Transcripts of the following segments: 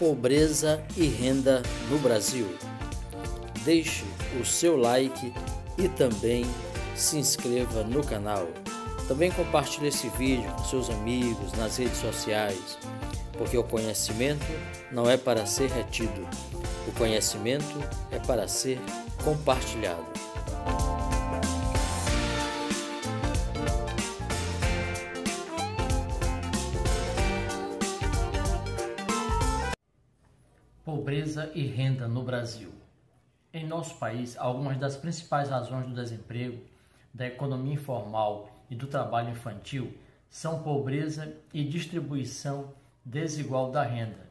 Pobreza e renda no Brasil. Deixe o seu like e também se inscreva no canal. Também compartilhe esse vídeo com seus amigos nas redes sociais, porque o conhecimento não é para ser retido, o conhecimento é para ser compartilhado. Pobreza e renda no Brasil. Em nosso país, algumas das principais razões do desemprego, da economia informal e do trabalho infantil são pobreza e distribuição desigual da renda,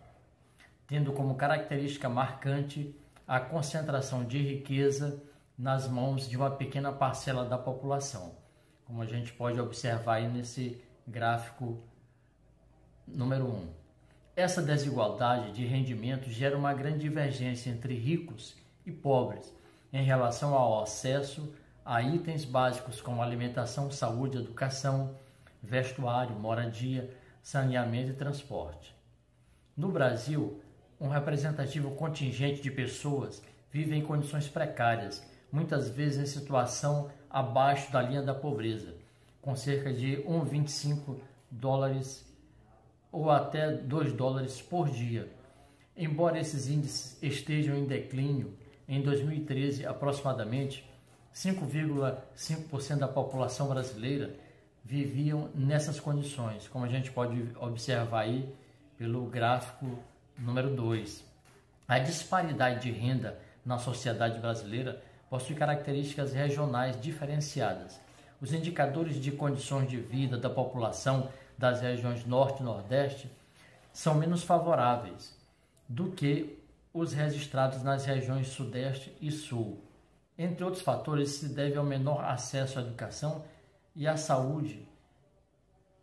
tendo como característica marcante a concentração de riqueza nas mãos de uma pequena parcela da população, como a gente pode observar aí nesse gráfico número 1. Essa desigualdade de rendimento gera uma grande divergência entre ricos e pobres em relação ao acesso a itens básicos como alimentação, saúde, educação, vestuário, moradia, saneamento e transporte. No Brasil, um representativo contingente de pessoas vive em condições precárias, muitas vezes em situação abaixo da linha da pobreza, com cerca de 1,25 dólares ou até 2 dólares por dia. Embora esses índices estejam em declínio, em 2013 aproximadamente 5,5% da população brasileira viviam nessas condições, como a gente pode observar aí pelo gráfico número 2. A disparidade de renda na sociedade brasileira possui características regionais diferenciadas. Os indicadores de condições de vida da população das regiões Norte e Nordeste são menos favoráveis do que os registrados nas regiões Sudeste e Sul. Entre outros fatores, se deve ao menor acesso à educação e à saúde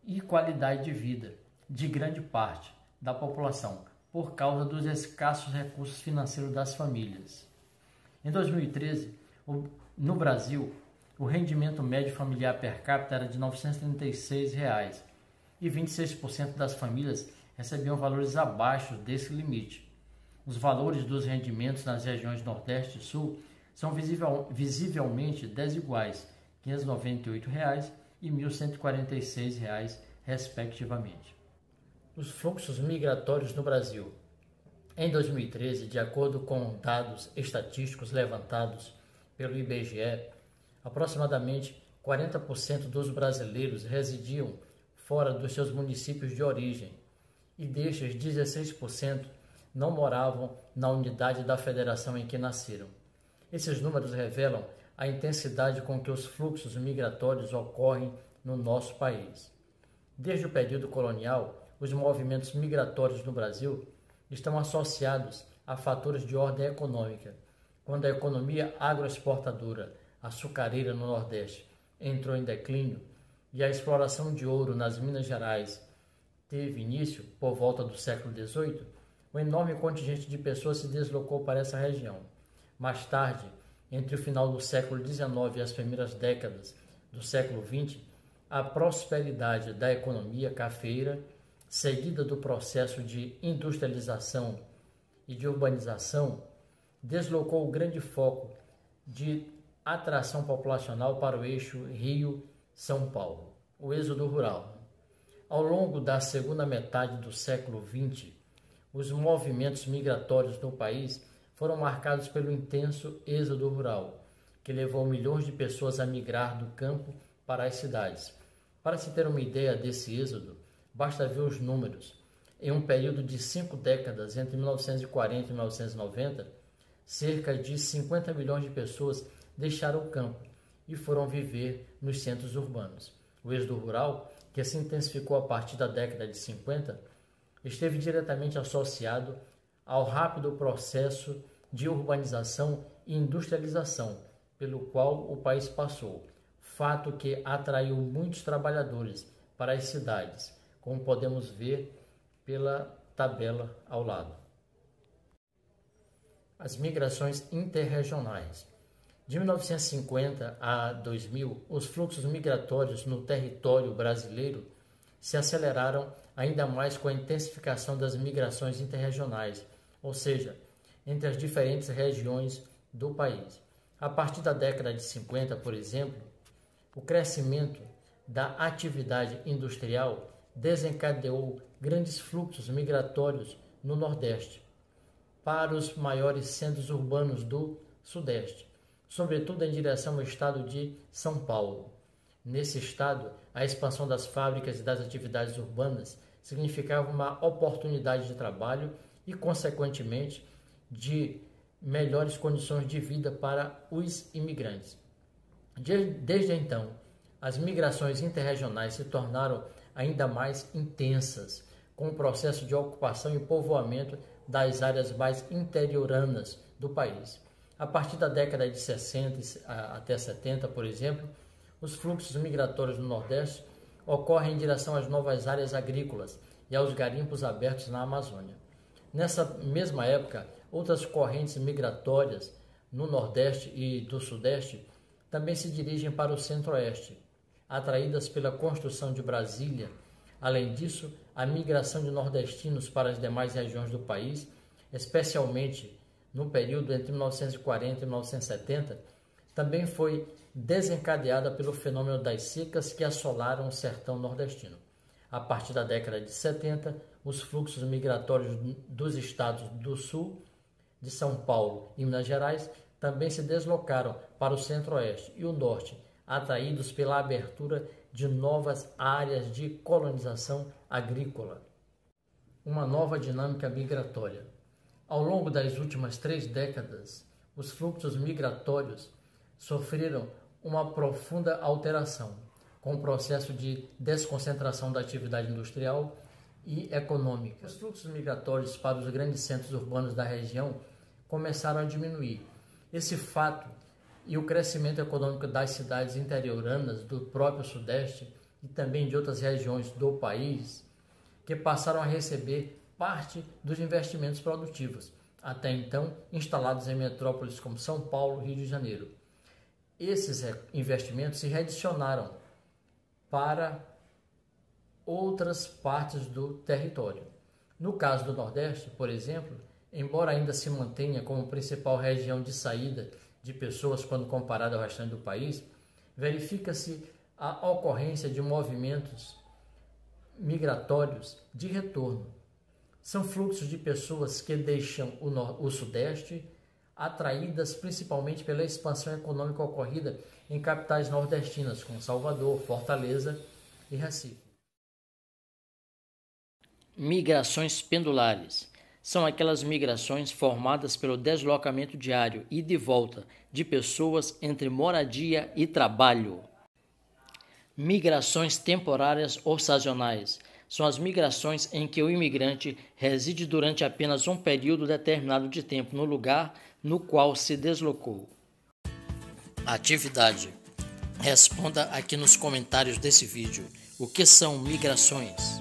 e qualidade de vida de grande parte da população, por causa dos escassos recursos financeiros das famílias. Em 2013, no Brasil, o rendimento médio familiar per capita era de R$ 936 e 26% das famílias recebiam valores abaixo desse limite. Os valores dos rendimentos nas regiões Nordeste e Sul são visivelmente desiguais, R$ 598 e R$ 1.146, respectivamente. Os fluxos migratórios no Brasil. Em 2013, de acordo com dados estatísticos levantados pelo IBGE, aproximadamente 40% dos brasileiros residiam fora dos seus municípios de origem, e destes 16% não moravam na unidade da federação em que nasceram. Esses números revelam a intensidade com que os fluxos migratórios ocorrem no nosso país. Desde o período colonial, os movimentos migratórios no Brasil estão associados a fatores de ordem econômica. Quando a economia agroexportadora açucareira no Nordeste entrou em declínio e a exploração de ouro nas Minas Gerais teve início por volta do século XVIII, um enorme contingente de pessoas se deslocou para essa região. Mais tarde, entre o final do século XIX e as primeiras décadas do século XX, a prosperidade da economia cafeira, seguida do processo de industrialização e de urbanização, deslocou o grande foco de atração populacional para o eixo Rio-São Paulo, o êxodo rural. Ao longo da segunda metade do século XX, os movimentos migratórios no país foram marcados pelo intenso êxodo rural, que levou milhões de pessoas a migrar do campo para as cidades. Para se ter uma ideia desse êxodo, basta ver os números. Em um período de 5 décadas, entre 1940 e 1990, cerca de 50 milhões de pessoas deixaram o campo e foram viver nos centros urbanos. O êxodo rural, que se intensificou a partir da década de 50, esteve diretamente associado ao rápido processo de urbanização e industrialização pelo qual o país passou, fato que atraiu muitos trabalhadores para as cidades, como podemos ver pela tabela ao lado. As migrações interregionais. De 1950 a 2000, os fluxos migratórios no território brasileiro se aceleraram ainda mais com a intensificação das migrações interregionais, ou seja, entre as diferentes regiões do país. A partir da década de 50, por exemplo, o crescimento da atividade industrial desencadeou grandes fluxos migratórios no Nordeste para os maiores centros urbanos do Sudeste, sobretudo em direção ao estado de São Paulo. Nesse estado, a expansão das fábricas e das atividades urbanas significava uma oportunidade de trabalho e, consequentemente, de melhores condições de vida para os imigrantes. Desde então, as migrações interregionais se tornaram ainda mais intensas, com o processo de ocupação e povoamento das áreas mais interioranas do país. A partir da década de 60 até 70, por exemplo, os fluxos migratórios no Nordeste ocorrem em direção às novas áreas agrícolas e aos garimpos abertos na Amazônia. Nessa mesma época, outras correntes migratórias no Nordeste e do Sudeste também se dirigem para o Centro-Oeste, atraídas pela construção de Brasília. Além disso, a migração de nordestinos para as demais regiões do país, especialmente no período entre 1940 e 1970, também foi desencadeada pelo fenômeno das secas que assolaram o sertão nordestino. A partir da década de 70, os fluxos migratórios dos estados do Sul, de São Paulo e Minas Gerais, também se deslocaram para o Centro-Oeste e o Norte, atraídos pela abertura de novas áreas de colonização agrícola. Uma nova dinâmica migratória. Ao longo das últimas 3 décadas, os fluxos migratórios sofreram uma profunda alteração, com o processo de desconcentração da atividade industrial e econômica. Os fluxos migratórios para os grandes centros urbanos da região começaram a diminuir. Esse fato e o crescimento econômico das cidades interioranas do próprio Sudeste e também de outras regiões do país, que passaram a receber parte dos investimentos produtivos, até então instalados em metrópoles como São Paulo e Rio de Janeiro. Esses investimentos se redirecionaram para outras partes do território. No caso do Nordeste, por exemplo, embora ainda se mantenha como principal região de saída de pessoas quando comparado ao restante do país, verifica-se a ocorrência de movimentos migratórios de retorno. São fluxos de pessoas que deixam o Sudeste, atraídas principalmente pela expansão econômica ocorrida em capitais nordestinas, como Salvador, Fortaleza e Recife. Migrações pendulares. São aquelas migrações formadas pelo deslocamento diário e de volta de pessoas entre moradia e trabalho. Migrações temporárias ou sazonais. São as migrações em que o imigrante reside durante apenas um período determinado de tempo no lugar no qual se deslocou. Atividade. Responda aqui nos comentários desse vídeo. O que são migrações?